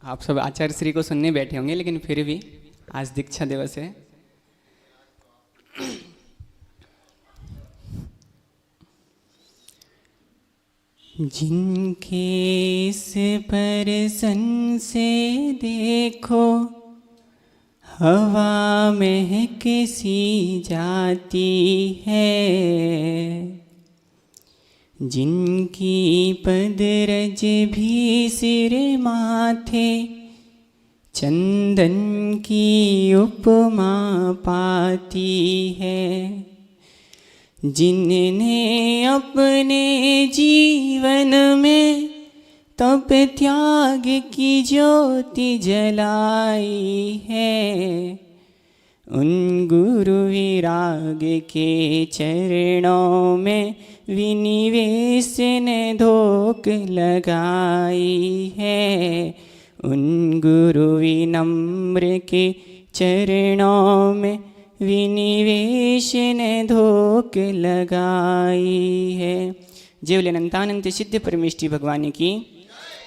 आप सब आचार्य श्री को सुनने बैठे होंगे, लेकिन फिर भी आज दीक्षा दिवस है। जिनके इस परसन से देखो हवा महक सी जाती है, जिनकी पदरज भी सिर माथे चंदन की उपमा पाती है, जिनने अपने जीवन में तप त्याग की ज्योति जलाई है, उन गुरु विराग के चरणों में विनिवेश ने धोख लगाई है, उन गुरु विनम्र के चरणों में विनिवेश ने धोख लगाई है। जीवल अनंतानंत सिद्ध परमेष्टि भगवान की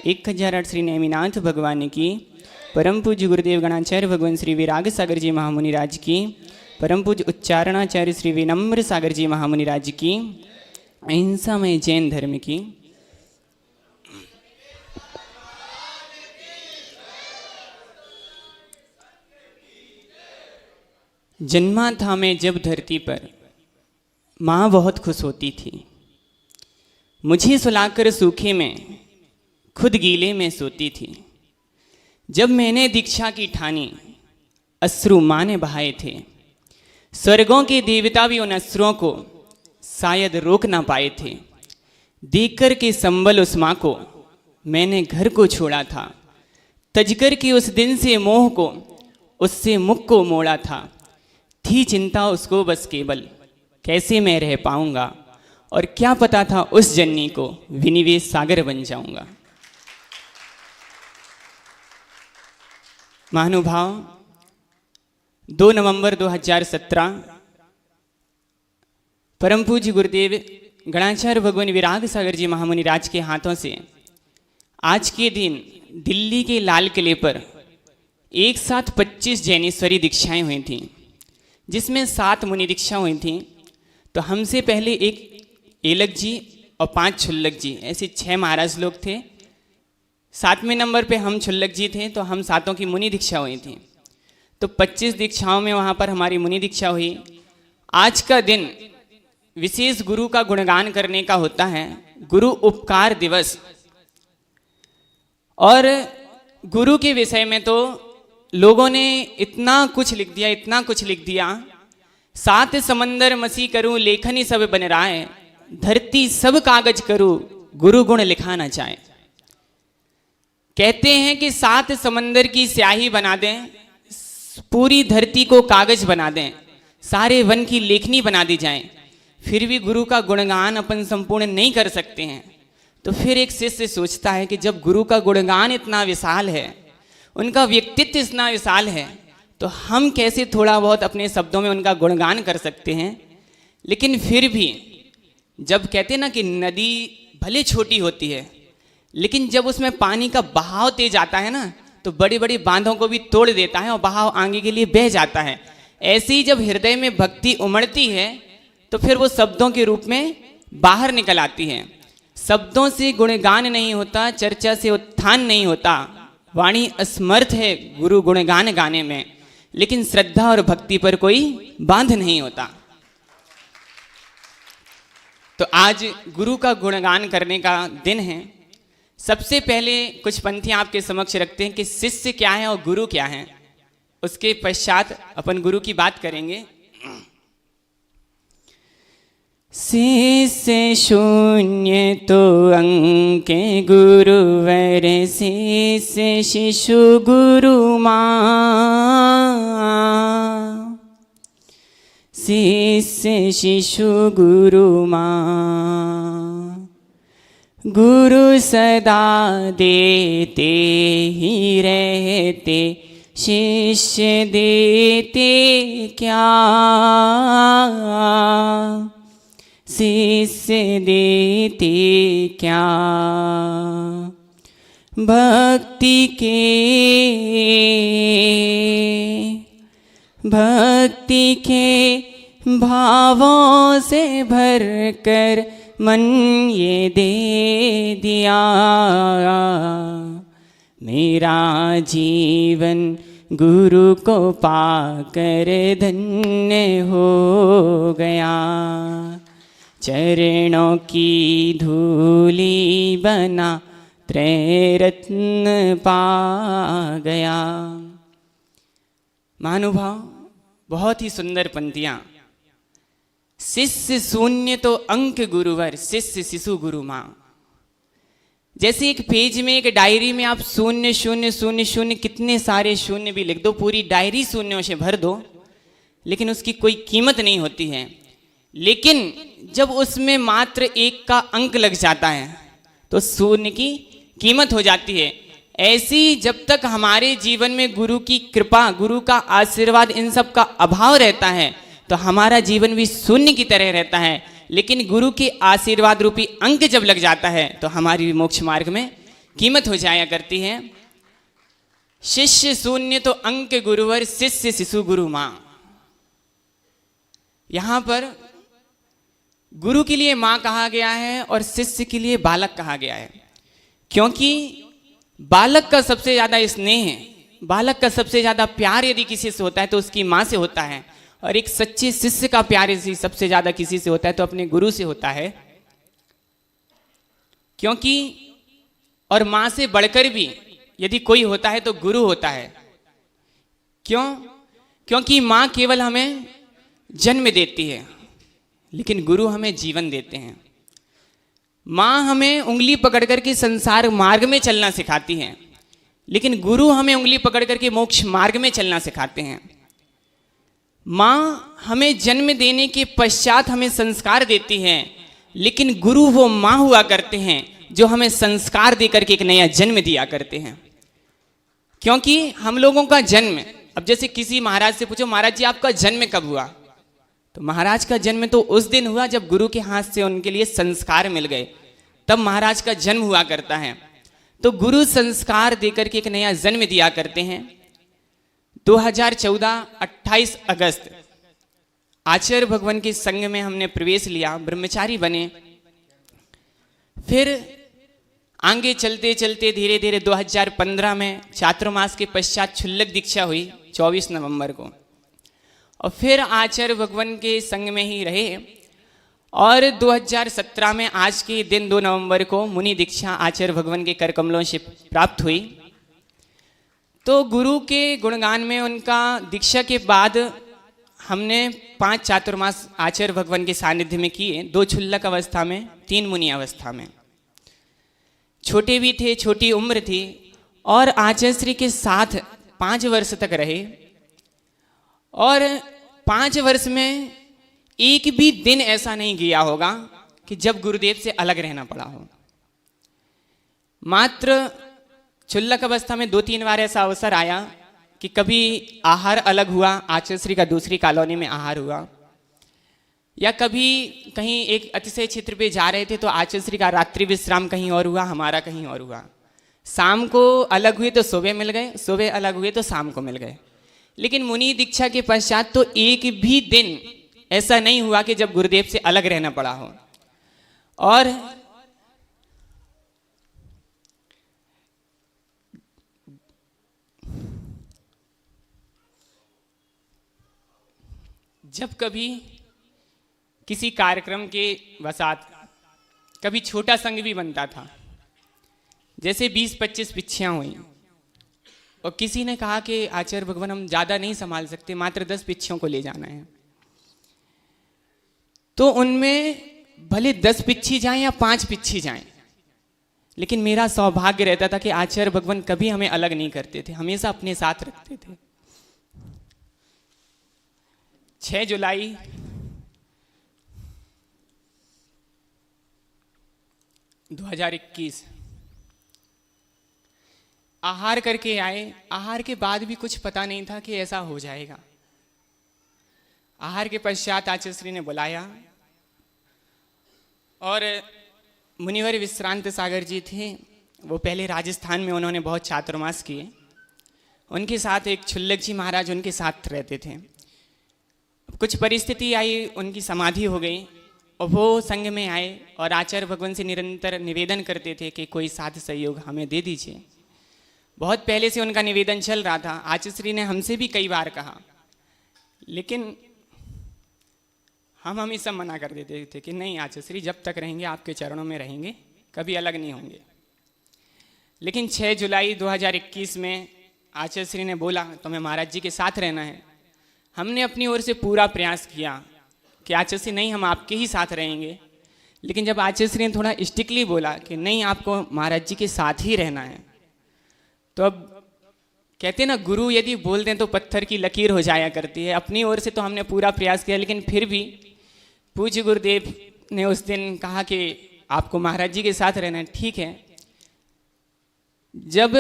1008 श्री नेमिनाथ भगवान की, परम पूज्य गुरुदेव गणाचार्य भगवान श्री विराग सागर जी महामुनि राज की, परम पूज्य उच्चारणाचार्य श्री विनम्र सागर जी महामुनि राज की, अहिंसामय जैन धर्म की। जन्मा था मैं जब धरती पर, माँ बहुत खुश होती थी, मुझे सुलाकर सूखे में खुद गीले में सोती थी। जब मैंने दीक्षा की ठानी अश्रु माँ ने बहाए थे, स्वर्गों के देवता भी उन अश्रुओं को शायद रोक ना पाए थे। देखकर के संबल उस माँ को मैंने घर को छोड़ा था, तजकर के उस दिन से मोह को उससे मुख को मोड़ा था। थी चिंता उसको बस केवल कैसे मैं रह पाऊंगा, और क्या पता था उस जन्नी को विनिवेश सागर बन जाऊंगा। महानुभाव, 2 नवंबर 2017 परम पूज्य गुरुदेव गणाचार्य भगवान विराग सागर जी महामुनि राज के हाथों से आज के दिन दिल्ली के लाल किले पर एक साथ 25 जैनेश्वरी दीक्षाएं हुई थीं, जिसमें 7 मुनि दीक्षा हुई थी। तो हमसे पहले एक एलक जी और 5 छुल्लक जी, ऐसे 6 महाराज लोग थे। 7वें नंबर पे हम छुल्लक जी थे, तो हम 7 की मुनि दीक्षा हुई थी। तो 25 दीक्षाओं में वहाँ पर हमारी मुनि दीक्षा हुई। आज का दिन विशेष गुरु का गुणगान करने का होता है, गुरु उपकार दिवस। और गुरु के विषय में तो लोगों ने इतना कुछ लिख दिया, इतना कुछ लिख दिया। 7 समंदर मसी करूं लेखनी सब बन राय, धरती सब कागज करूं गुरु गुण लिखा ना चाहे। कहते हैं कि 7 समंदर की स्याही बना दें, पूरी धरती को कागज बना दें, सारे वन की लेखनी बना दी जाए, फिर भी गुरु का गुणगान अपन संपूर्ण नहीं कर सकते हैं। तो फिर एक शिष्य सोचता है कि जब गुरु का गुणगान इतना विशाल है, उनका व्यक्तित्व इतना विशाल है, तो हम कैसे थोड़ा बहुत अपने शब्दों में उनका गुणगान कर सकते हैं। लेकिन फिर भी जब कहते हैं ना कि नदी भले छोटी होती है, लेकिन जब उसमें पानी का बहाव तेज आता है ना, तो बड़ी बड़ी बांधों को भी तोड़ देता है और बहाव आगे के लिए बह जाता है। ऐसे ही जब हृदय में भक्ति उमड़ती है, तो फिर वो शब्दों के रूप में बाहर निकल आती है। शब्दों से गुणगान नहीं होता, चर्चा से उत्थान नहीं होता। वाणी असमर्थ है गुरु गुणगान गाने में, लेकिन श्रद्धा और भक्ति पर कोई बांध नहीं होता। तो आज गुरु का गुणगान करने का दिन है। सबसे पहले कुछ पंक्तियां आपके समक्ष रखते हैं कि शिष्य क्या है और गुरु क्या है। उसके पश्चात अपन गुरु की बात करेंगे। शिष्य शून्य तो अंके गुरुवर, शिष्य शिशु गुरु माँ, शिष्य शिशु गुरु माँ। गुरु सदा देते ही रहते, शिष्य देते क्या, शिष्य देते क्या। भक्ति के भावों से भर कर मन ये दे दिया, मेरा जीवन गुरु को पाकर धन्य हो गया, चरणों की धूली बना त्रय रत्न पा गया। महानुभाव, बहुत ही सुंदर पंक्तियां। शिष्य शून्य तो अंक गुरुवर, शिष्य शिशु गुरु माँ। जैसे एक पेज में, एक डायरी में आप शून्य शून्य शून्य शून्य कितने सारे शून्य भी लिख दो, पूरी डायरी शून्यों से भर दो, लेकिन उसकी कोई कीमत नहीं होती है। लेकिन जब उसमें मात्र एक का अंक लग जाता है तो शून्य की कीमत हो जाती है। ऐसी जब तक हमारे जीवन में गुरु की कृपा, गुरु का आशीर्वाद, इन सब का अभाव रहता है तो हमारा जीवन भी शून्य की तरह रहता है। लेकिन गुरु के आशीर्वाद रूपी अंक जब लग जाता है तो हमारी मोक्ष मार्ग में कीमत हो जाया करती है। शिष्य शून्य तो अंक गुरुवर, शिष्य शिशु गुरु माँ। यहां पर गुरु के लिए माँ कहा गया है और शिष्य के लिए बालक कहा गया है, क्योंकि बालक का सबसे ज्यादा स्नेह है, बालक का सबसे ज्यादा प्यार यदि किसी से होता है तो उसकी माँ से होता है, और एक सच्चे शिष्य का प्यार यदि सबसे ज्यादा किसी से होता है तो अपने गुरु से होता है। क्योंकि और माँ से बढ़कर भी यदि कोई होता है तो गुरु होता है। क्यों? क्योंकि माँ केवल हमें जन्म देती है, लेकिन गुरु हमें जीवन देते हैं। माँ हमें उंगली पकड़ करके संसार मार्ग में चलना सिखाती है, लेकिन गुरु हमें उंगली पकड़ करके मोक्ष मार्ग में चलना सिखाते हैं। माँ हमें जन्म देने के पश्चात हमें संस्कार देती है, लेकिन गुरु वो माँ हुआ करते हैं जो हमें संस्कार देकर के एक नया जन्म दिया करते हैं। क्योंकि हम लोगों का जन्म, अब जैसे किसी महाराज से पूछो, महाराज जी आपका जन्म कब हुआ, तो महाराज का जन्म तो उस दिन हुआ जब गुरु के हाथ से उनके लिए संस्कार मिल गए, तब महाराज का जन्म हुआ करता है। तो गुरु संस्कार देकर के एक नया जन्म दिया करते हैं। 2014 28 अगस्त आचार्य भगवान के संग में हमने प्रवेश लिया, ब्रह्मचारी बने। फिर आगे चलते चलते धीरे धीरे 2015 में चातुर्मास के पश्चात क्षुल्लक दीक्षा हुई 24 नवंबर को, और फिर आचार्य भगवान के संग में ही रहे। और 2017 में आज के दिन 2 नवंबर को मुनि दीक्षा आचार्य भगवान के कर कमलों से प्राप्त हुई। तो गुरु के गुणगान में उनका दीक्षा के बाद हमने 5 चातुर्मास आचार्य भगवान के सानिध्य में किए, 2 क्षुल्लक अवस्था में, 3 मुनि अवस्था में। छोटे भी थे, छोटी उम्र थी, और आचार्य श्री के साथ 5 वर्ष तक रहे। और 5 वर्ष में एक भी दिन ऐसा नहीं गया होगा कि जब गुरुदेव से अलग रहना पड़ा हो। मात्र क्षुल्लक अवस्था में 2-3 बार ऐसा अवसर आया कि कभी आहार अलग हुआ, आचार्य श्री का दूसरी कॉलोनी में आहार हुआ, या कभी कहीं एक अतिशय क्षेत्र पे जा रहे थे तो आचार्य श्री का रात्रि विश्राम कहीं और हुआ, हमारा कहीं और हुआ। शाम को अलग हुए तो सुबह मिल गए, सुबह अलग हुए तो शाम को मिल गए। लेकिन मुनि दीक्षा के पश्चात तो एक भी दिन ऐसा नहीं हुआ कि जब गुरुदेव से अलग रहना पड़ा हो। और जब कभी किसी कार्यक्रम के वसात कभी छोटा संघ भी बनता था, जैसे 20-25 पिच्छियाँ हुई, और किसी ने कहा कि आचार्य भगवान हम ज़्यादा नहीं संभाल सकते, मात्र 10 पिच्छियों को ले जाना है, तो उनमें भले 10 पिच्छी जाएं या 5 पिच्छी जाएं, लेकिन मेरा सौभाग्य रहता था कि आचार्य भगवान कभी हमें अलग नहीं करते थे, हमेशा अपने साथ रखते थे। 6 जुलाई 2021 आहार करके आए। आहार के बाद भी कुछ पता नहीं था कि ऐसा हो जाएगा। आहार के पश्चात आचार्य श्री ने बुलाया, और मुनिवर विश्रांत सागर जी थे, वो पहले राजस्थान में उन्होंने बहुत छात्रवास किए। उनके साथ एक छुल्लक जी महाराज उनके साथ रहते थे। कुछ परिस्थिति आई, उनकी समाधि हो गई और वो संघ में आए और आचार्य भगवान से निरंतर निवेदन करते थे कि कोई साथ सहयोग हमें दे दीजिए। बहुत पहले से उनका निवेदन चल रहा था। आचार्य श्री ने हमसे भी कई बार कहा, लेकिन हम हमेशा मना कर देते थे कि नहीं आचार्य श्री, जब तक रहेंगे आपके चरणों में रहेंगे, कभी अलग नहीं होंगे। लेकिन 6 जुलाई 2021 में आचार्य श्री ने बोला तुम्हें महाराज जी के साथ रहना है। हमने अपनी ओर से पूरा प्रयास किया कि आचार्य श्री नहीं, हम आपके ही साथ रहेंगे। लेकिन जब आचार्य श्री ने थोड़ा स्ट्रिक्टली बोला कि नहीं, आपको महाराज जी के साथ ही रहना है, तो अब कहते ना, गुरु यदि बोल दें तो पत्थर की लकीर हो जाया करती है। अपनी ओर से तो हमने पूरा प्रयास किया, लेकिन फिर भी पूज्य गुरुदेव ने उस दिन कहा कि आपको महाराज जी के साथ रहना है। ठीक है। जब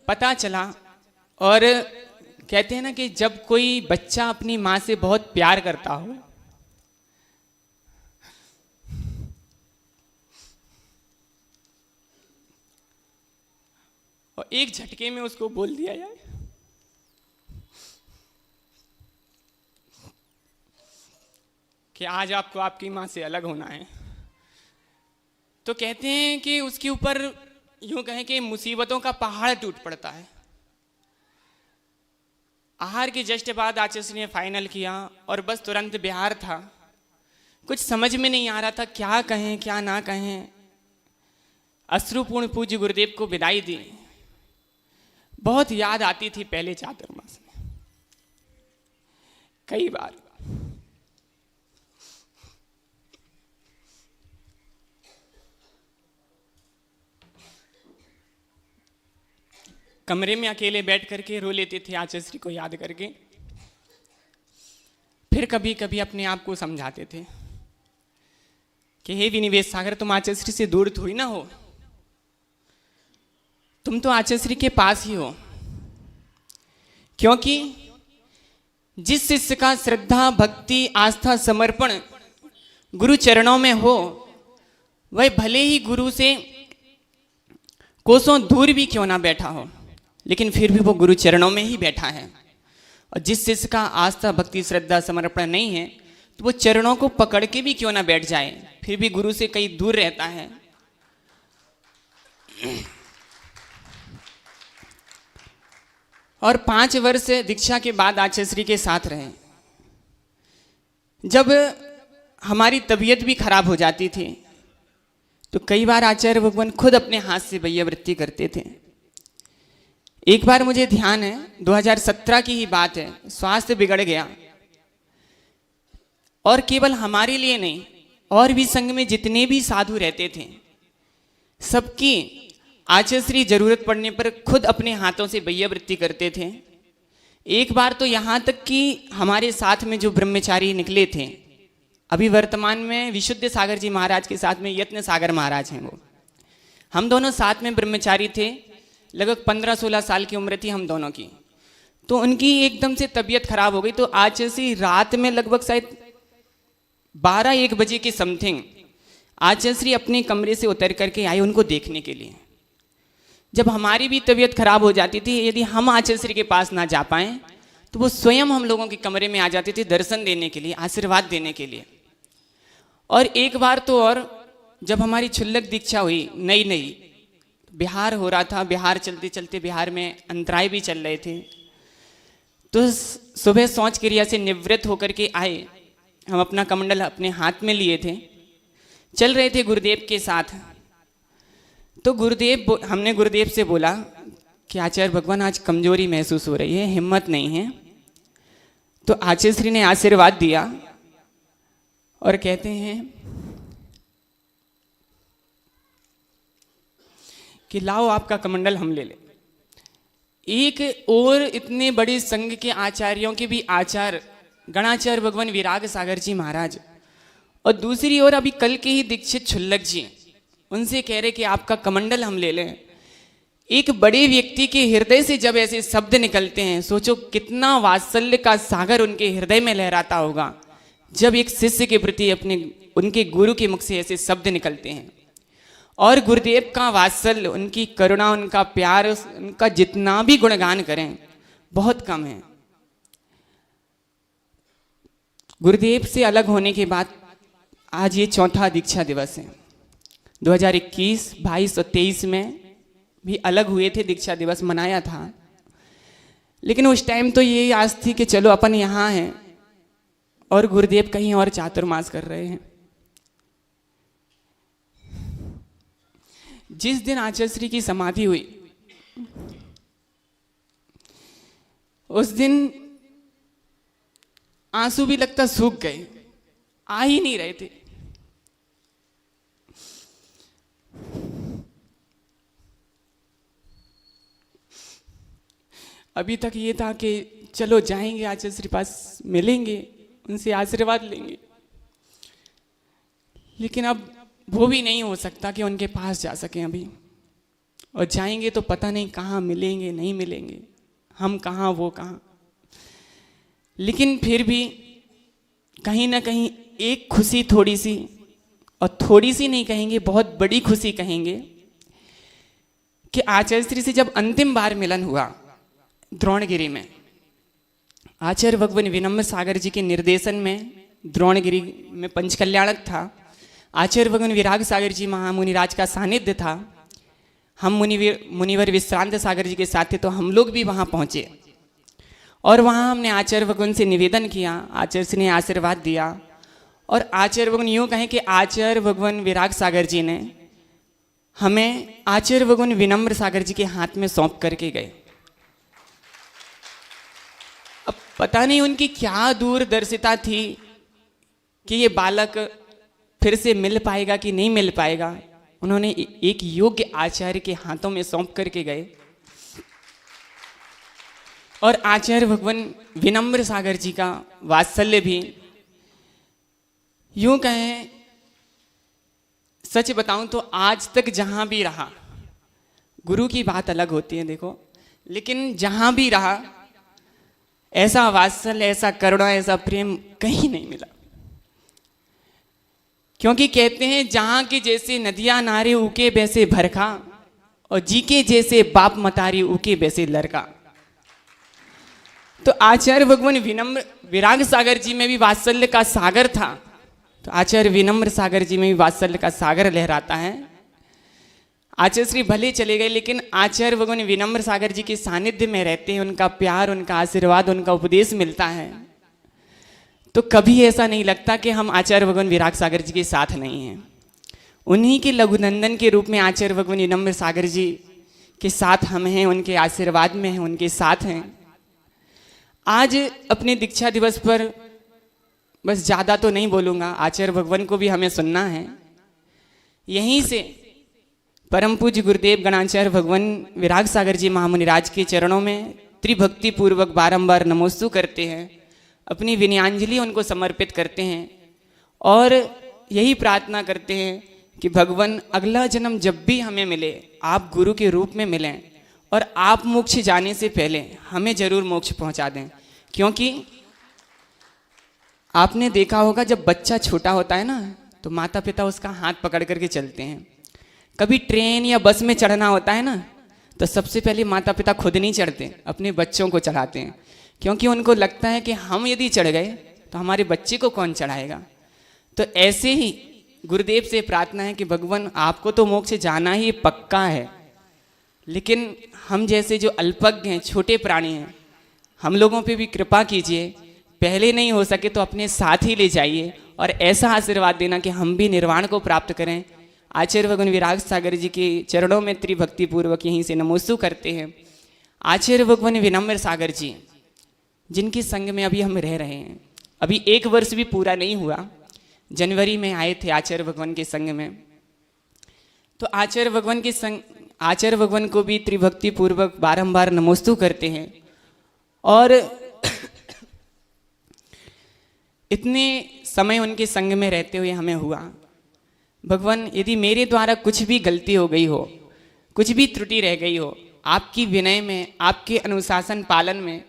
पता चला, और कहते हैं ना कि जब कोई बच्चा अपनी माँ से बहुत प्यार करता हो, और एक झटके में उसको बोल दिया जाए कि आज आपको आपकी माँ से अलग होना है, तो कहते हैं कि उसके ऊपर यूं कहें कि मुसीबतों का पहाड़ टूट पड़ता है। आहार के जस्ट बाद आचार्य श्री ने फाइनल किया और बस तुरंत बिहार था। कुछ समझ में नहीं आ रहा था क्या कहें क्या ना कहें। अश्रुपूर्ण पूज्य गुरुदेव को विदाई दी। बहुत याद आती थी पहले चातुर्मास में, कई बार। कमरे में अकेले बैठ करके रो लेते थे आचार्य श्री को याद करके। फिर कभी कभी अपने आप को समझाते थे कि हे विनिवेश सागर, तुम आचार्य श्री से दूर थोड़ी ना हो, तुम तो आचार्य श्री के पास ही हो। क्योंकि जिस शिष्य का श्रद्धा भक्ति आस्था समर्पण गुरु चरणों में हो, वह भले ही गुरु से कोसों दूर भी क्यों ना बैठा हो, लेकिन फिर भी वो गुरु चरणों में ही बैठा है। और जिस शिष्य का आस्था भक्ति श्रद्धा समर्पण नहीं है, तो वो चरणों को पकड़ के भी क्यों ना बैठ जाए, फिर भी गुरु से कहीं दूर रहता है। और 5 वर्ष दीक्षा के बाद आचार्य श्री के साथ रहे। जब हमारी तबीयत भी खराब हो जाती थी, तो कई बार आचार्य भगवान खुद अपने हाथ से वैयावृत्ति करते थे। एक बार मुझे ध्यान है, 2017 की ही बात है, स्वास्थ्य बिगड़ गया। और केवल हमारे लिए नहीं, और भी संघ में जितने भी साधु रहते थे, सबकी आचार्य श्री जरूरत पड़ने पर खुद अपने हाथों से वैयावृत्ति करते थे। एक बार तो यहाँ तक कि हमारे साथ में जो ब्रह्मचारी निकले थे, अभी वर्तमान में विशुद्ध सागर जी महाराज के साथ में यत्न सागर महाराज हैं, वो हम दोनों साथ में ब्रह्मचारी थे। लगभग 15-16 साल की उम्र थी हम दोनों की। तो उनकी एकदम से तबीयत खराब हो गई। तो आचार्य श्री रात में लगभग शायद 12-1 बजे के समथिंग आचार्य श्री अपने कमरे से उतर करके आए उनको देखने के लिए। जब हमारी भी तबीयत खराब हो जाती थी, यदि हम आचार्य श्री के पास ना जा पाएं, तो वो स्वयं हम लोगों के कमरे में आ जाते थे दर्शन देने के लिए, आशीर्वाद देने के लिए। और एक बार तो और, जब हमारी छुल्लक दीक्षा हुई नई नई, बिहार हो रहा था, बिहार चलते चलते बिहार में अंतराय भी चल रहे थे। तो सुबह शौच क्रिया से निवृत्त होकर के आए, हम अपना कमंडल अपने हाथ में लिए थे, चल रहे थे गुरुदेव के साथ। तो हमने गुरुदेव से बोला कि आचार्य भगवान आज कमजोरी महसूस हो रही है, हिम्मत नहीं है। तो आचार्य श्री ने आशीर्वाद दिया और कहते हैं कि लाओ आपका कमंडल हम ले लें। एक और इतने बड़े संघ के आचार्यों के भी आचार्य गणाचार्य भगवान विराग सागर जी महाराज, और दूसरी ओर अभी कल के ही दीक्षित छुल्लक जी, उनसे कह रहे कि आपका कमंडल हम ले लें। एक बड़े व्यक्ति के हृदय से जब ऐसे शब्द निकलते हैं, सोचो कितना वात्सल्य का सागर उनके हृदय में लहराता होगा जब एक शिष्य के प्रति उनके गुरु के मुख से ऐसे शब्द निकलते हैं। और गुरुदेव का वात्सल्य, उनकी करुणा, उनका प्यार, उनका जितना भी गुणगान करें बहुत कम है। गुरुदेव से अलग होने के बाद आज ये चौथा दीक्षा दिवस है। 2021, 22 और 23 में भी अलग हुए थे, दीक्षा दिवस मनाया था, लेकिन उस टाइम तो ये आस थी कि चलो अपन यहाँ हैं और गुरुदेव कहीं और चातुर्मास कर रहे हैं। जिस दिन आचार्य श्री की समाधि हुई उस दिन आंसू भी लगता सूख गए, आ ही नहीं रहे थे। अभी तक ये था कि चलो जाएंगे आचार्य श्री पास, मिलेंगे, उनसे आशीर्वाद लेंगे, लेकिन अब वो भी नहीं हो सकता कि उनके पास जा सकें अभी। और जाएंगे तो पता नहीं कहाँ मिलेंगे, नहीं मिलेंगे, हम कहाँ वो कहाँ। लेकिन फिर भी कहीं ना कहीं एक खुशी, थोड़ी सी, और थोड़ी सी नहीं कहेंगे, बहुत बड़ी खुशी कहेंगे, कि आचार्य श्री से जब अंतिम बार मिलन हुआ द्रोणगिरी में, आचार्य भगवान विनम्र सागर जी के निर्देशन में द्रोणगिरी में पंचकल्याणक था। आचार्य भगवान विराग सागर जी महामुनिराज का सानिध्य था। हम मुनिवर विश्रांत सागर जी के साथ थे, तो हम लोग भी वहाँ पहुँचे और वहाँ हमने आचार्य भगवान से निवेदन किया। आचार्य श्री ने आशीर्वाद दिया और आचार्य भगवान यूँ कहें कि आचार्य भगवान विराग सागर जी ने हमें आचार्य भगवान विनम्र सागर जी के हाथ में सौंप करके गए। अब पता नहीं उनकी क्या दूरदर्शिता थी कि ये बालक फिर से मिल पाएगा कि नहीं मिल पाएगा। उन्होंने एक योग्य आचार्य के हाथों में सौंप करके गए और आचार्य भगवान विनम्र सागर जी का वात्सल्य भी, यूं कहें, सच बताऊं तो आज तक जहां भी रहा, गुरु की बात अलग होती है देखो, लेकिन जहां भी रहा ऐसा वात्सल्य, ऐसा करुणा, ऐसा प्रेम कहीं नहीं मिला। क्योंकि कहते हैं जहां के जैसे नदियां नारे उके वैसे भरखा, और जी के जैसे बाप मतारी उके वैसे लड़का। तो आचार्य भगवान विनम्र विराग सागर जी में भी वात्सल्य का सागर था, तो आचार्य विनम्र सागर जी में भी वात्सल्य का सागर लहराता है। आचार्य श्री भले चले गए, लेकिन आचार्य भगवान विनम्र सागर जी के सानिध्य में रहते हैं, उनका प्यार, उनका आशीर्वाद, उनका उपदेश मिलता है, तो कभी ऐसा नहीं लगता कि हम आचार्य भगवान विराग सागर जी के साथ नहीं हैं। उन्हीं के लघुनंदन के रूप में आचार्य भगवान विनम्र सागर जी के साथ हम हैं, उनके आशीर्वाद में हैं, उनके साथ हैं। आज अपने दीक्षा दिवस पर बस ज़्यादा तो नहीं बोलूँगा, आचार्य भगवान को भी हमें सुनना है। यहीं से परम पूज्य गुरुदेव गणाचार्य भगवान विराग सागर जी महामुनिराज के चरणों में त्रिभक्ति पूर्वक बारंबार नमोस्तु करते हैं, अपनी विनयांजलि उनको समर्पित करते हैं और यही प्रार्थना करते हैं कि भगवान अगला जन्म जब भी हमें मिले, आप गुरु के रूप में मिलें और आप मोक्ष जाने से पहले हमें जरूर मोक्ष पहुंचा दें। क्योंकि आपने देखा होगा जब बच्चा छोटा होता है ना, तो माता पिता उसका हाथ पकड़ करके चलते हैं। कभी ट्रेन या बस में चढ़ना होता है ना, तो सबसे पहले माता पिता खुद नहीं चढ़ते, अपने बच्चों को चढ़ाते हैं, क्योंकि उनको लगता है कि हम यदि चढ़ गए तो हमारे बच्चे को कौन चढ़ाएगा। तो ऐसे ही गुरुदेव से प्रार्थना है कि भगवान आपको तो मोक्ष जाना ही पक्का है, लेकिन हम जैसे जो अल्पज्ञ हैं, छोटे प्राणी हैं, हम लोगों पे भी कृपा कीजिए। पहले नहीं हो सके तो अपने साथ ही ले जाइए और ऐसा आशीर्वाद देना कि हम भी निर्वाण को प्राप्त करें। आचार्य भगवान विराग सागर जी के चरणों में त्रिभक्ति पूर्वक यहीं से नमोस्तु करते हैं। आचार्य भगवान विनम्र सागर जी, जिनके संग में अभी हम रह रहे हैं, अभी 1 वर्ष भी पूरा नहीं हुआ, जनवरी में आए थे आचार्य भगवान के संग में। तो आचार्य भगवान के संग, आचार्य भगवान को भी त्रिभक्ति पूर्वक बारंबार नमोस्तु करते हैं। और इतने समय उनके संग में रहते हुए हमें हुआ, भगवान यदि मेरे द्वारा कुछ भी गलती हो गई हो, कुछ भी त्रुटि रह गई हो, आपकी विनय में, आपके अनुशासन पालन में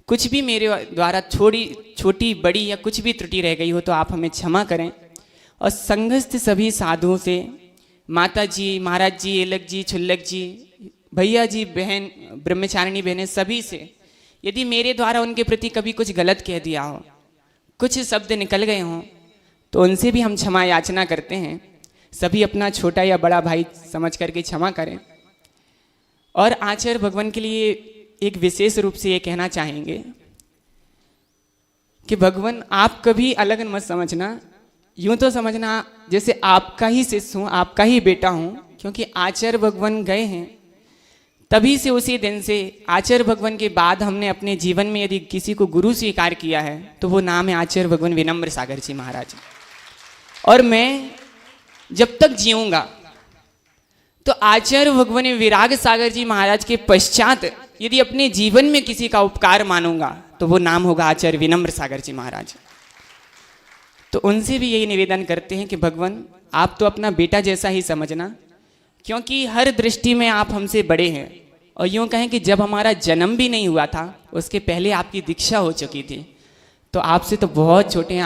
कुछ भी मेरे द्वारा छोटी बड़ी या कुछ भी त्रुटि रह गई हो, तो आप हमें क्षमा करें। और संघस्थ सभी साधुओं से माता जी, महाराज जी, एलक जी, छुल्लक जी, भैया जी, बहन, ब्रह्मचारिणी बहनें, सभी से यदि मेरे द्वारा उनके प्रति कभी कुछ गलत कह दिया हो, कुछ शब्द निकल गए हों, तो उनसे भी हम क्षमा याचना करते हैं। सभी अपना छोटा या बड़ा भाई समझ करके क्षमा करें। और आचार्य भगवान के लिए एक विशेष रूप से ये कहना चाहेंगे कि भगवान आप कभी अलग मत समझना, यूं तो समझना जैसे आपका ही शिष्य हूँ, आपका ही बेटा हूँ, क्योंकि आचार्य भगवान गए हैं तभी से, उसी दिन से आचार्य भगवान के बाद हमने अपने जीवन में यदि किसी को गुरु स्वीकार किया है तो वो नाम है आचार्य भगवान विनम्र सागर जी महाराज। और मैं जब तक जीऊंगा तो आचार्य भगवान विराग सागर जी महाराज के पश्चात यदि अपने जीवन में किसी का उपकार मानूंगा तो वो नाम होगा आचार्य विनम्र सागर जी महाराज। तो उनसे भी यही निवेदन करते हैं कि भगवान आप तो अपना बेटा जैसा ही समझना, क्योंकि हर दृष्टि में आप हमसे बड़े हैं। और यूँ कहें कि जब हमारा जन्म भी नहीं हुआ था उसके पहले आपकी दीक्षा हो चुकी थी, तो आपसे तो बहुत छोटे हैं,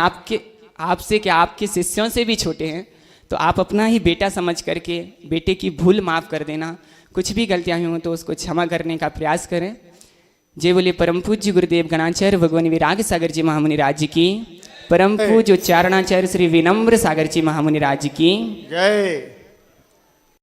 आपसे क्या आपके शिष्यों से भी छोटे हैं। तो आप अपना ही बेटा समझ करके बेटे की भूल माफ़ कर देना, कुछ भी गलतियाँ हुई हों तो उसको क्षमा करने का प्रयास करें। जय बोले परम पूज्य गुरुदेव गणाचार्य भगवान विराग सागर जी महामुनि राज की, परम पूज्य उच्चारणाचार्य श्री विनम्र सागर जी महामुनि राज की जय।